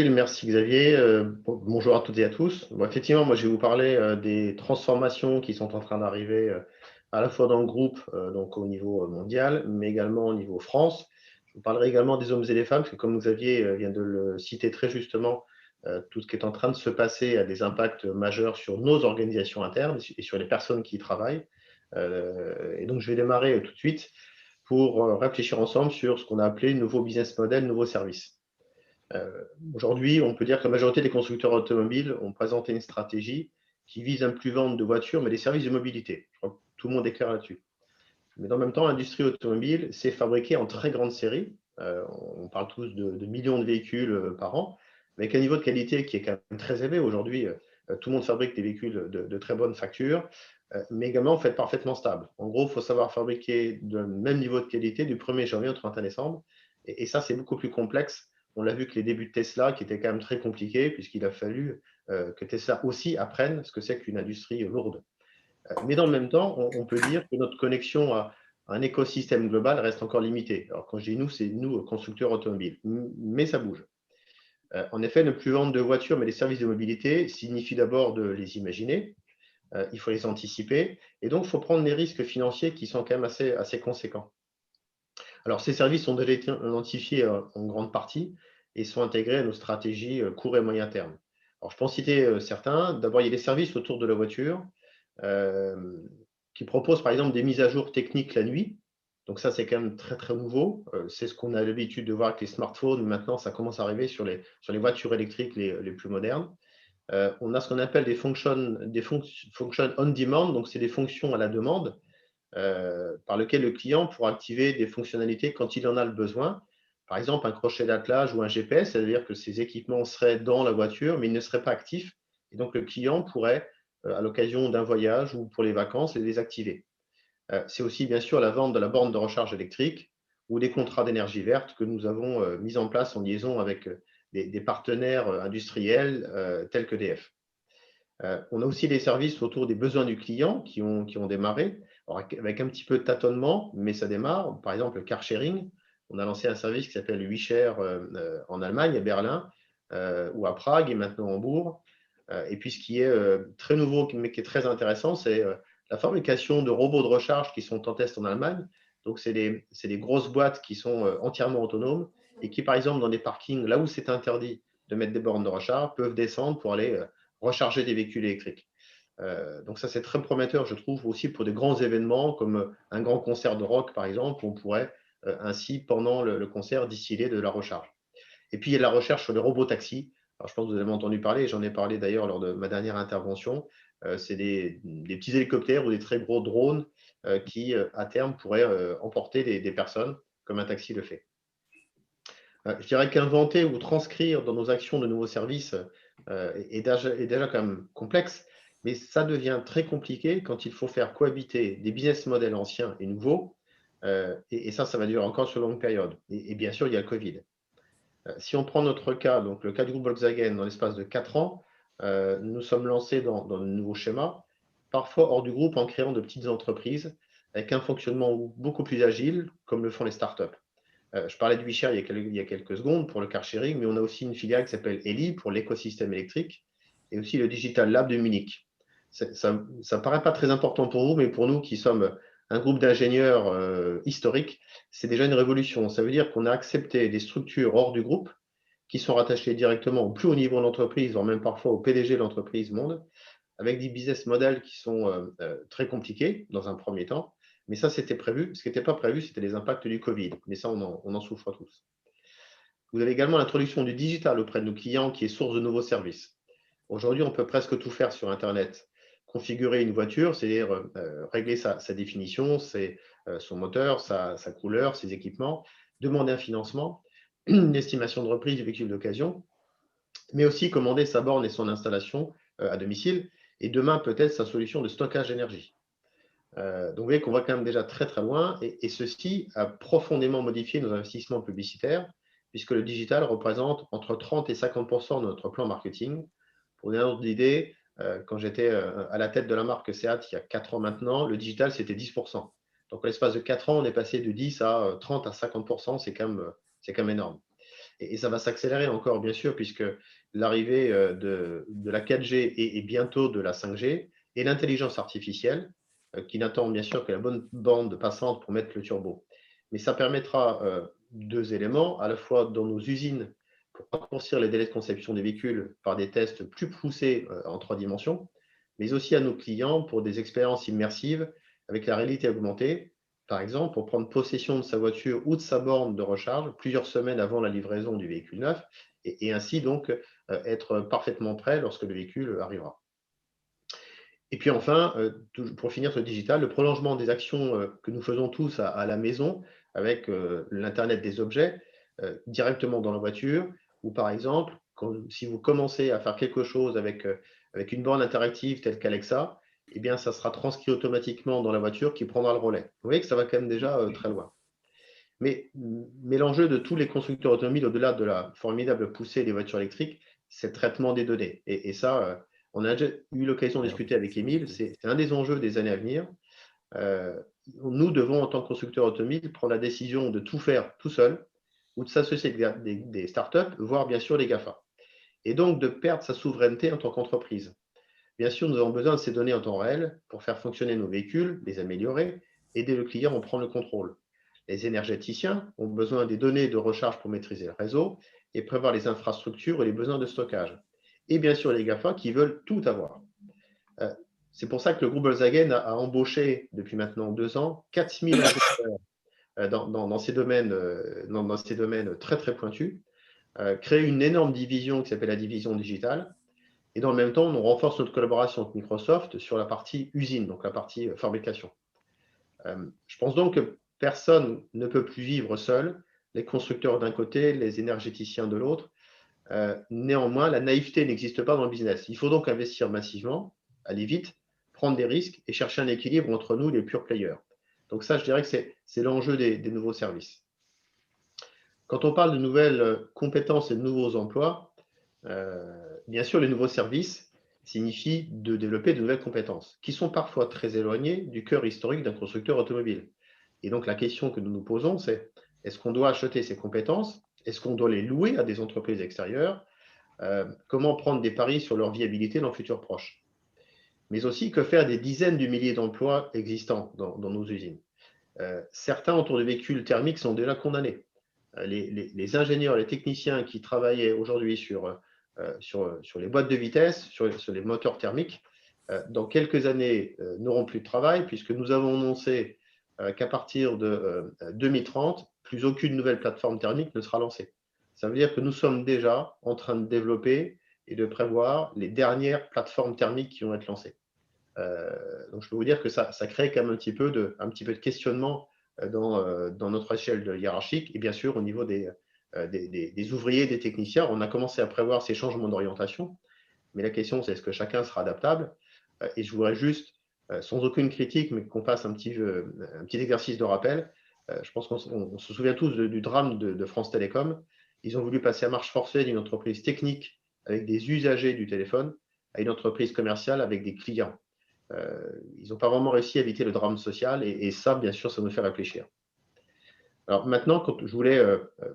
Merci Xavier. Bonjour à toutes et à tous. Bon, effectivement, moi je vais vous parler des transformations qui sont en train d'arriver à la fois dans le groupe, donc au niveau mondial, mais également au niveau France. Je vous parlerai également des hommes et des femmes, parce que comme Xavier vient de le citer très justement, tout ce qui est en train de se passer a des impacts majeurs sur nos organisations internes et sur les personnes qui y travaillent. Et donc je vais démarrer tout de suite pour réfléchir ensemble sur ce qu'on a appelé nouveau business model, nouveau service. Aujourd'hui, on peut dire que la majorité des constructeurs automobiles ont présenté une stratégie qui vise à ne plus vendre de voitures, mais des services de mobilité. Je crois que tout le monde est clair là-dessus. Mais dans le même temps, l'industrie automobile s'est fabriquée en très grande série. On parle tous de millions de véhicules par an, avec un niveau de qualité qui est quand même très élevé. Aujourd'hui, tout le monde fabrique des véhicules de très bonne facture, mais également en fait parfaitement stable. En gros, il faut savoir fabriquer le même niveau de qualité du 1er janvier au 31 décembre. Et ça, c'est beaucoup plus complexe. On l'a vu que les débuts de Tesla, qui étaient quand même très compliqués, puisqu'il a fallu que Tesla aussi apprenne ce que c'est qu'une industrie lourde. Mais dans le même temps, on peut dire que notre connexion à un écosystème global reste encore limitée. Alors quand je dis nous, c'est nous, constructeurs automobiles. Mais ça bouge. En effet, ne plus vendre de voitures, mais des services de mobilité signifie d'abord de les imaginer, il faut les anticiper, et donc il faut prendre des risques financiers qui sont quand même assez conséquents. Alors ces services sont déjà identifiés en grande partie et sont intégrés à nos stratégies court et moyen terme. Alors je peux en citer certains. D'abord, il y a des services autour de la voiture qui proposent par exemple des mises à jour techniques la nuit. Donc ça, c'est quand même très, très nouveau. C'est ce qu'on a l'habitude de voir avec les smartphones. Maintenant, ça commence à arriver sur les voitures électriques les plus modernes. On a ce qu'on appelle des functions on demand, donc c'est des fonctions à la demande, par lesquelles le client pourra activer des fonctionnalités quand il en a le besoin. Par exemple, un crochet d'attelage ou un GPS, c'est-à-dire que ces équipements seraient dans la voiture, mais ils ne seraient pas actifs. Et donc, le client pourrait, à l'occasion d'un voyage ou pour les vacances, les désactiver. C'est aussi, bien sûr, la vente de la borne de recharge électrique ou des contrats d'énergie verte que nous avons mis en place en liaison avec des partenaires industriels tels qu'EDF. On a aussi des services autour des besoins du client qui ont démarré, alors avec un petit peu de tâtonnement, mais ça démarre. Par exemple, le car sharing, on a lancé un service qui s'appelle WeShare en Allemagne, à Berlin, ou à Prague et maintenant à Hambourg. Et puis ce qui est très nouveau, mais qui est très intéressant, c'est la fabrication de robots de recharge qui sont en test en Allemagne. Donc c'est des grosses boîtes qui sont entièrement autonomes et qui, par exemple, dans des parkings, là où c'est interdit de mettre des bornes de recharge, peuvent descendre pour aller recharger des véhicules électriques. Donc ça, c'est très prometteur, je trouve, aussi pour des grands événements comme un grand concert de rock, par exemple, où on pourrait ainsi, pendant le concert, distiller de la recharge. Et puis, il y a de la recherche sur les robots taxis. Alors, je pense que vous avez entendu parler, j'en ai parlé d'ailleurs lors de ma dernière intervention. C'est des petits hélicoptères ou des très gros drones qui, à terme, pourraient emporter des personnes, comme un taxi le fait. Je dirais qu'inventer ou transcrire dans nos actions de nouveaux services est déjà quand même complexe, mais ça devient très compliqué quand il faut faire cohabiter des business models anciens et nouveaux, et ça va durer encore sur longue période. Et bien sûr, il y a le Covid. Si on prend notre cas, donc le cas du groupe Volkswagen, dans l'espace de 4 ans, nous sommes lancés dans de nouveaux schémas, parfois hors du groupe en créant de petites entreprises avec un fonctionnement beaucoup plus agile, comme le font les startups. Je parlais de WeShare il y a quelques secondes pour le car sharing, mais on a aussi une filiale qui s'appelle Eli pour l'écosystème électrique et aussi le Digital Lab de Munich. Ça ne paraît pas très important pour vous, mais pour nous qui sommes un groupe d'ingénieurs historiques, c'est déjà une révolution. Ça veut dire qu'on a accepté des structures hors du groupe qui sont rattachées directement au plus haut niveau de l'entreprise, voire même parfois au PDG de l'entreprise monde, avec des business models qui sont très compliqués dans un premier temps. Mais ça, c'était prévu. Ce qui n'était pas prévu, c'était les impacts du Covid. Mais ça, on en souffre tous. Vous avez également l'introduction du digital auprès de nos clients qui est source de nouveaux services. Aujourd'hui, on peut presque tout faire sur Internet. Configurer une voiture, c'est-à-dire régler sa définition, son moteur, sa couleur, ses équipements, demander un financement, une estimation de reprise du véhicule d'occasion, mais aussi commander sa borne et son installation à domicile, et demain peut-être sa solution de stockage d'énergie. Donc vous voyez qu'on va quand même déjà très très loin, et ceci a profondément modifié nos investissements publicitaires, puisque le digital représente entre 30 et 50% de notre plan marketing. Pour une ordre d'idée, quand j'étais à la tête de la marque Seat il y a 4 ans maintenant, le digital c'était 10%. Donc, à l'espace de 4 ans, on est passé de 10 à 30 à 50%, c'est quand même énorme. Et ça va s'accélérer encore, bien sûr, puisque l'arrivée de la 4G et bientôt de la 5G et l'intelligence artificielle, qui n'attend bien sûr que la bonne bande passante pour mettre le turbo. Mais ça permettra deux éléments, à la fois dans nos usines pour raccourcir les délais de conception des véhicules par des tests plus poussés en 3 dimensions, mais aussi à nos clients pour des expériences immersives avec la réalité augmentée, par exemple pour prendre possession de sa voiture ou de sa borne de recharge plusieurs semaines avant la livraison du véhicule neuf et ainsi donc être parfaitement prêt lorsque le véhicule arrivera. Et puis enfin, pour finir ce digital, le prolongement des actions que nous faisons tous à la maison avec l'Internet des objets directement dans la voiture, ou par exemple, si vous commencez à faire quelque chose avec une borne interactive telle qu'Alexa, eh bien, ça sera transcrit automatiquement dans la voiture qui prendra le relais. Vous voyez que ça va quand même déjà très loin. Mais l'enjeu de tous les constructeurs automobiles, au-delà de la formidable poussée des voitures électriques, c'est le traitement des données. Et ça, on a déjà eu l'occasion de discuter avec Émile, c'est un des enjeux des années à venir. Nous devons, en tant que constructeurs automobiles, prendre la décision de tout faire tout seul ou de s'associer avec des startups, voire bien sûr les GAFA. Et donc de perdre sa souveraineté en tant qu'entreprise. Bien sûr, nous avons besoin de ces données en temps réel pour faire fonctionner nos véhicules, les améliorer, aider le client à en prendre le contrôle. Les énergéticiens ont besoin des données de recharge pour maîtriser le réseau et prévoir les infrastructures et les besoins de stockage. Et bien sûr, les GAFA qui veulent tout avoir. C'est pour ça que le groupe Volkswagen a embauché depuis maintenant 2 ans 4000 ingénieurs dans ces domaines très très pointus, créé une énorme division qui s'appelle la division digitale. Et dans le même temps, on renforce notre collaboration avec Microsoft sur la partie usine, donc la partie fabrication. Je pense donc que personne ne peut plus vivre seul, les constructeurs d'un côté, les énergéticiens de l'autre. Néanmoins, la naïveté n'existe pas dans le business. Il faut donc investir massivement, aller vite, prendre des risques et chercher un équilibre entre nous, les pure players. Donc ça, je dirais que c'est l'enjeu des nouveaux services. Quand on parle de nouvelles compétences et de nouveaux emplois, bien sûr, les nouveaux services signifient de développer de nouvelles compétences qui sont parfois très éloignées du cœur historique d'un constructeur automobile. Et donc, la question que nous nous posons, c'est est-ce qu'on doit acheter ces compétences? Est-ce qu'on doit les louer à des entreprises extérieures? Comment prendre des paris sur leur viabilité dans le futur proche? Mais aussi, que faire des dizaines de milliers d'emplois existants dans nos usines? Certains autour de véhicules thermiques sont déjà condamnés. Les ingénieurs, les techniciens qui travaillaient aujourd'hui sur les boîtes de vitesse, sur les moteurs thermiques, dans quelques années n'auront plus de travail puisque nous avons annoncé qu'à partir de 2030, plus aucune nouvelle plateforme thermique ne sera lancée. Ça veut dire que nous sommes déjà en train de développer et de prévoir les dernières plateformes thermiques qui vont être lancées. Donc je peux vous dire que ça crée quand même un petit peu de questionnement dans notre échelle hiérarchique et bien sûr au niveau des ouvriers, des techniciens. On a commencé à prévoir ces changements d'orientation, mais la question c'est est-ce que chacun sera adaptable? Et je voudrais juste, sans aucune critique, mais qu'on fasse un petit exercice de rappel. Je pense qu'on se souvient tous du drame de France Télécom. Ils ont voulu passer à marche forcée d'une entreprise technique avec des usagers du téléphone à une entreprise commerciale avec des clients. Ils n'ont pas vraiment réussi à éviter le drame social et ça, bien sûr, ça nous fait réfléchir. Alors maintenant, je voulais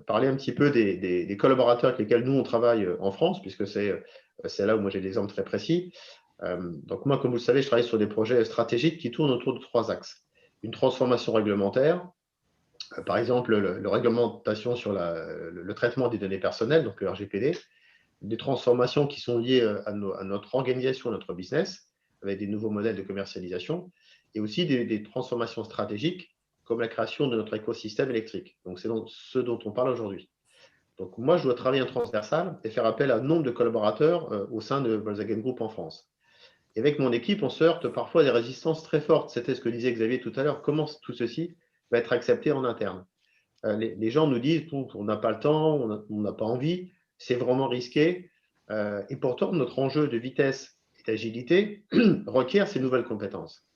parler un petit peu des collaborateurs avec lesquels nous, on travaille en France, puisque c'est là où moi j'ai des exemples très précis. Donc moi, comme vous le savez, je travaille sur des projets stratégiques qui tournent autour de 3 axes. Une transformation réglementaire, par exemple le réglementation sur le traitement des données personnelles, donc le RGPD, des transformations qui sont liées à notre organisation, à notre business, avec des nouveaux modèles de commercialisation, et aussi des transformations stratégiques, comme la création de notre écosystème électrique. Donc, c'est donc ce dont on parle aujourd'hui. Donc, moi, je dois travailler en transversal et faire appel à un nombre de collaborateurs au sein de Volkswagen Group en France. Et avec mon équipe, on se heurte parfois à des résistances très fortes. C'était ce que disait Xavier tout à l'heure. Comment tout ceci va être accepté en interne? Les gens nous disent on n'a pas le temps, on n'a pas envie, c'est vraiment risqué. Et pourtant, notre enjeu de vitesse et d'agilité requiert ces nouvelles compétences.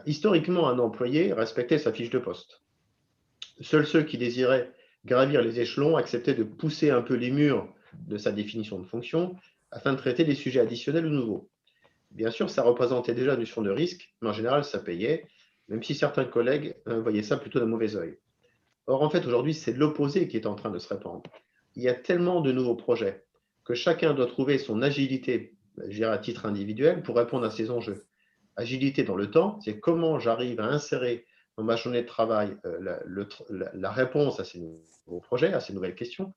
Historiquement, un employé respectait sa fiche de poste. Seuls ceux qui désiraient gravir les échelons acceptaient de pousser un peu les murs de sa définition de fonction afin de traiter des sujets additionnels ou nouveaux. Bien sûr, ça représentait déjà une notion de risque, mais en général, ça payait, même si certains collègues voyaient ça plutôt d'un mauvais œil. Or, en fait, aujourd'hui, c'est l'opposé qui est en train de se répandre. il y a tellement de nouveaux projets que chacun doit trouver son agilité, je dirais à titre individuel, pour répondre à ces enjeux. Agilité dans le temps, c'est comment j'arrive à insérer dans ma journée de travail la réponse à ces nouveaux projets, à ces nouvelles questions,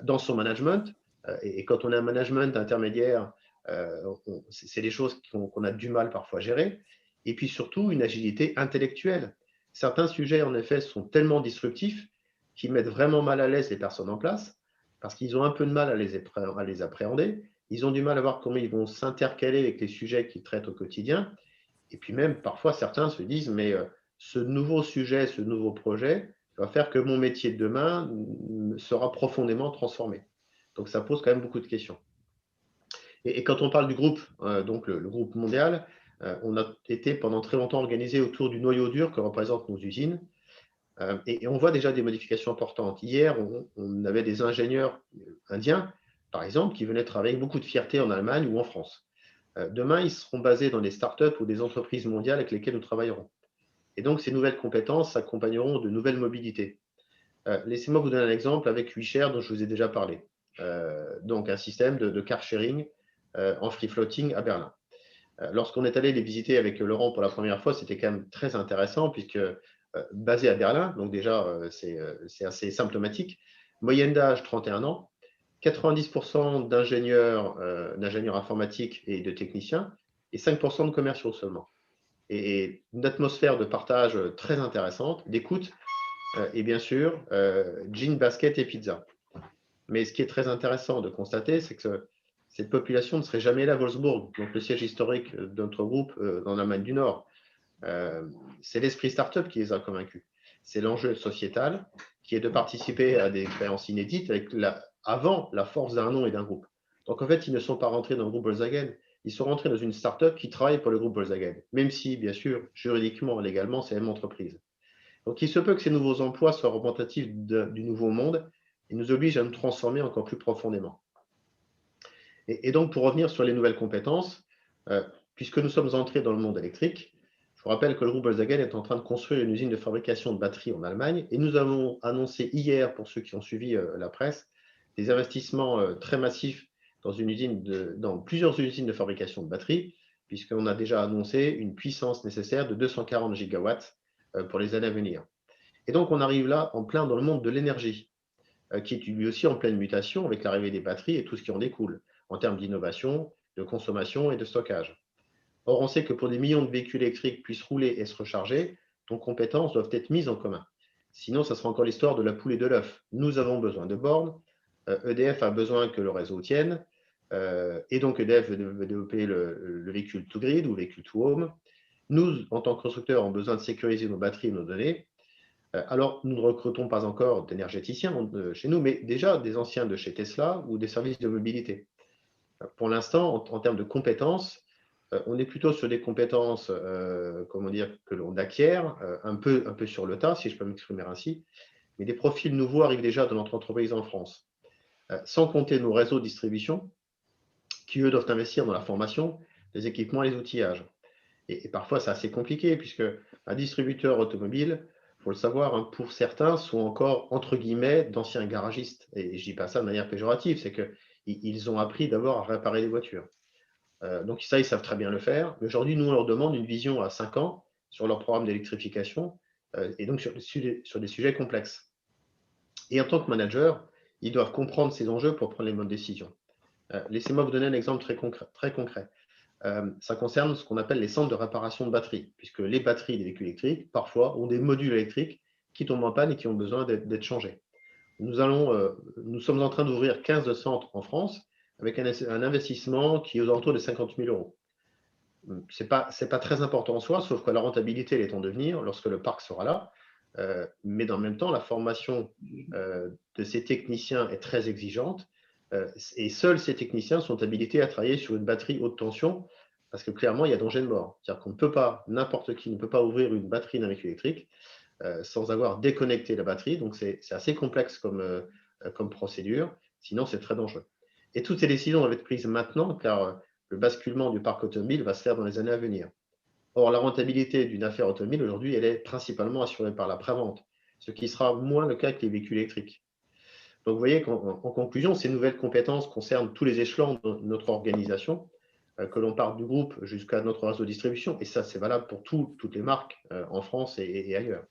dans son management. Et quand on a un management intermédiaire, c'est des choses qu'on a du mal parfois à gérer. Et puis surtout, une agilité intellectuelle. Certains sujets, en effet, sont tellement disruptifs qu'ils mettent vraiment mal à l'aise les personnes en place parce qu'ils ont un peu de mal à les appréhender. Ils ont du mal à voir comment ils vont s'intercaler avec les sujets qu'ils traitent au quotidien. Et puis même, parfois, certains se disent, mais ce nouveau sujet, ce nouveau projet va faire que mon métier de demain sera profondément transformé. Donc, ça pose quand même beaucoup de questions. Et quand on parle du groupe, donc le groupe mondial, on a été pendant très longtemps organisé autour du noyau dur que représentent nos usines. Et on voit déjà des modifications importantes. Hier, on avait des ingénieurs indiens, par exemple, qui venaient travailler avec beaucoup de fierté en Allemagne ou en France. Demain, ils seront basés dans des startups ou des entreprises mondiales avec lesquelles nous travaillerons. Et donc, ces nouvelles compétences accompagneront de nouvelles mobilités. Laissez-moi vous donner un exemple avec WeShare dont je vous ai déjà parlé. Donc, un système de car sharing en free floating à Berlin. Lorsqu'on est allé les visiter avec Laurent pour la première fois, c'était quand même très intéressant puisque basé à Berlin, donc déjà c'est assez symptomatique, moyenne d'âge 31 ans, 90% d'ingénieurs informatiques et de techniciens et 5% de commerciaux seulement. Et une atmosphère de partage très intéressante, d'écoute et bien sûr jean, basket et pizza. Mais ce qui est très intéressant de constater, c'est que cette population ne serait jamais là à Wolfsburg, donc le siège historique de notre groupe dans l'Allemagne du Nord. C'est l'esprit startup qui les a convaincus. C'est l'enjeu sociétal qui est de participer à des expériences inédites avant la force d'un nom et d'un groupe. Donc en fait, ils ne sont pas rentrés dans le groupe Volkswagen, ils sont rentrés dans une startup qui travaille pour le groupe Volkswagen, même si, bien sûr, juridiquement, légalement, c'est la même entreprise. Donc il se peut que ces nouveaux emplois soient représentatifs du nouveau monde et nous obligent à nous transformer encore plus profondément. Et donc pour revenir sur les nouvelles compétences, puisque nous sommes entrés dans le monde électrique, je vous rappelle que le groupe Volkswagen est en train de construire une usine de fabrication de batteries en Allemagne et nous avons annoncé hier, pour ceux qui ont suivi la presse, des investissements très massifs dans plusieurs usines de fabrication de batteries, puisqu'on a déjà annoncé une puissance nécessaire de 240 gigawatts pour les années à venir. Et donc on arrive là en plein dans le monde de l'énergie, qui est lui aussi en pleine mutation avec l'arrivée des batteries et tout ce qui en découle, en termes d'innovation, de consommation et de stockage. Or, on sait que pour des millions de véhicules électriques puissent rouler et se recharger, nos compétences doivent être mises en commun. Sinon, ça sera encore l'histoire de la poule et de l'œuf. Nous avons besoin de bornes, EDF a besoin que le réseau tienne, et donc EDF veut développer le véhicule to grid ou le véhicule to home. Nous, en tant que constructeurs, avons besoin de sécuriser nos batteries et nos données. Alors, nous ne recrutons pas encore d'énergéticiens chez nous, mais déjà des anciens de chez Tesla ou des services de mobilité. Pour l'instant, en termes de compétences, on est plutôt sur des compétences, comment dire, que l'on acquiert un peu sur le tas, si je peux m'exprimer ainsi, mais des profils nouveaux arrivent déjà dans notre entreprise en France. Sans compter nos réseaux de distribution, qui eux doivent investir dans la formation, les équipements et les outillages. Et parfois, c'est assez compliqué, puisque un distributeur automobile, il faut le savoir, hein, pour certains, sont encore, entre guillemets, d'anciens garagistes. Et je ne dis pas ça de manière péjorative, c'est qu'ils ont appris d'abord à réparer des voitures. Donc ça, ils savent très bien le faire. Mais aujourd'hui, nous, on leur demande une vision à 5 ans sur leur programme d'électrification et donc sur des sujets complexes. Et en tant que manager, ils doivent comprendre ces enjeux pour prendre les bonnes décisions. Laissez-moi vous donner un exemple très concret. Ça concerne ce qu'on appelle les centres de réparation de batteries, puisque les batteries des véhicules électriques, parfois, ont des modules électriques qui tombent en panne et qui ont besoin d'être changés. Nous sommes en train d'ouvrir 15 centres en France avec un investissement qui est aux alentours de 50 000 euros. Ce n'est pas très important en soi, sauf que la rentabilité elle est en devenir lorsque le parc sera là. Mais dans le même temps, la formation de ces techniciens est très exigeante et seuls ces techniciens sont habilités à travailler sur une batterie haute tension parce que clairement, il y a danger de mort. C'est-à-dire qu'on ne peut pas, n'importe qui ne peut pas ouvrir une batterie d'un véhicule électrique sans avoir déconnecté la batterie. Donc, c'est assez complexe comme procédure. Sinon, c'est très dangereux. Et toutes ces décisions doivent être prises maintenant, car le basculement du parc automobile va se faire dans les années à venir. Or, la rentabilité d'une affaire automobile, aujourd'hui, elle est principalement assurée par la prévente, ce qui sera moins le cas avec les véhicules électriques. Donc, vous voyez qu'en conclusion, ces nouvelles compétences concernent tous les échelons de notre organisation, que l'on parte du groupe jusqu'à notre réseau de distribution. Et ça, c'est valable pour toutes les marques en France et ailleurs.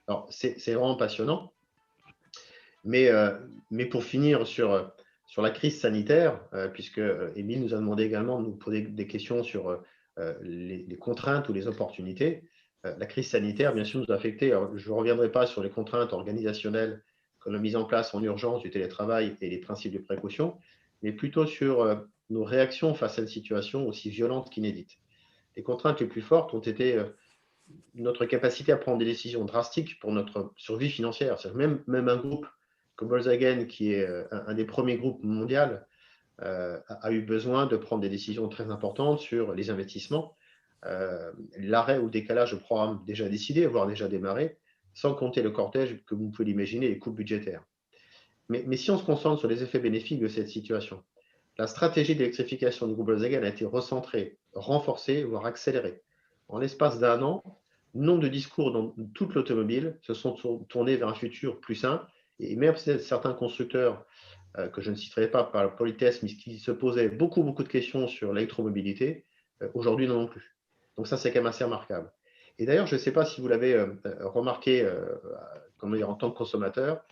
Alors, c'est vraiment passionnant. Mais pour finir sur la crise sanitaire, puisque Émile nous a demandé également de nous poser des questions sur les contraintes ou les opportunités, la crise sanitaire, bien sûr, nous a affecté. Alors, je ne reviendrai pas sur les contraintes organisationnelles que l'on a mises en place en urgence du télétravail et les principes de précaution, mais plutôt sur nos réactions face à une situation aussi violente qu'inédite. Les contraintes les plus fortes ont été notre capacité à prendre des décisions drastiques pour notre survie financière. Même un groupe comme Volkswagen, qui est un des premiers groupes mondiaux, a eu besoin de prendre des décisions très importantes sur les investissements, l'arrêt ou le décalage de programmes déjà décidés, voire déjà démarrés, sans compter le cortège que vous pouvez l'imaginer, les coupes budgétaires. Mais si on se concentre sur les effets bénéfiques de cette situation, la stratégie d'électrification du groupe Volkswagen a été recentrée, renforcée, voire accélérée. En l'espace d'un an, nombre de discours dans toute l'automobile se sont tournés vers un futur plus sain, et même certains constructeurs, que je ne citerai pas par la politesse, mais qui se posaient beaucoup de questions sur l'électromobilité, aujourd'hui n'en ont plus. Donc ça, c'est quand même assez remarquable. Et d'ailleurs, je ne sais pas si vous l'avez remarqué comment dire, en tant que consommateur,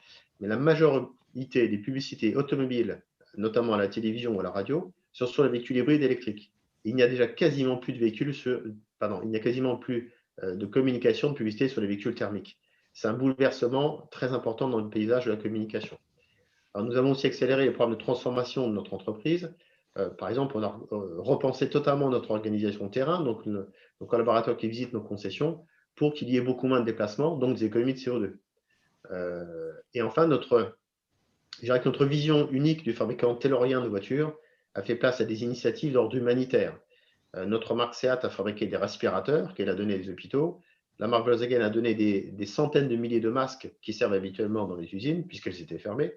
mais la majorité des publicités automobiles, notamment à la télévision ou à la radio, sont sur les véhicules hybrides électriques. Il n'y a déjà quasiment plus de véhicules il n'y a quasiment plus de communication, de publicité sur les véhicules thermiques. C'est un bouleversement très important dans le paysage de la communication. Alors, nous avons aussi accéléré les programmes de transformation de notre entreprise. Par exemple, on a repensé totalement notre organisation de terrain, donc nos collaborateurs qui visitent nos concessions, pour qu'il y ait beaucoup moins de déplacements, donc des économies de CO2. Et enfin, notre vision unique du fabricant taylorien de voitures a fait place à des initiatives d'ordre humanitaire. Notre marque SEAT a fabriqué des respirateurs qu'elle a donnés aux hôpitaux. La marque Volkswagen a donné des centaines de milliers de masques qui servent habituellement dans les usines, puisqu'elles étaient fermées.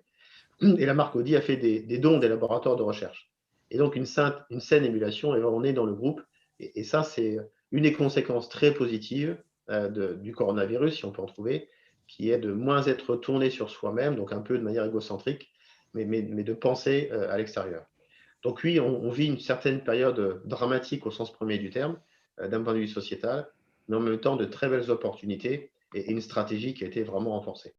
Et la marque Audi a fait des dons des laboratoires de recherche. Et donc, une saine émulation est vraiment née dans le groupe. Et ça, c'est une des conséquences très positives du coronavirus, si on peut en trouver, qui est de moins être tourné sur soi-même, donc un peu de manière égocentrique, mais de penser à l'extérieur. Donc oui, on vit une certaine période dramatique au sens premier du terme, d'un point de vue sociétal, mais en même temps de très belles opportunités et une stratégie qui a été vraiment renforcée.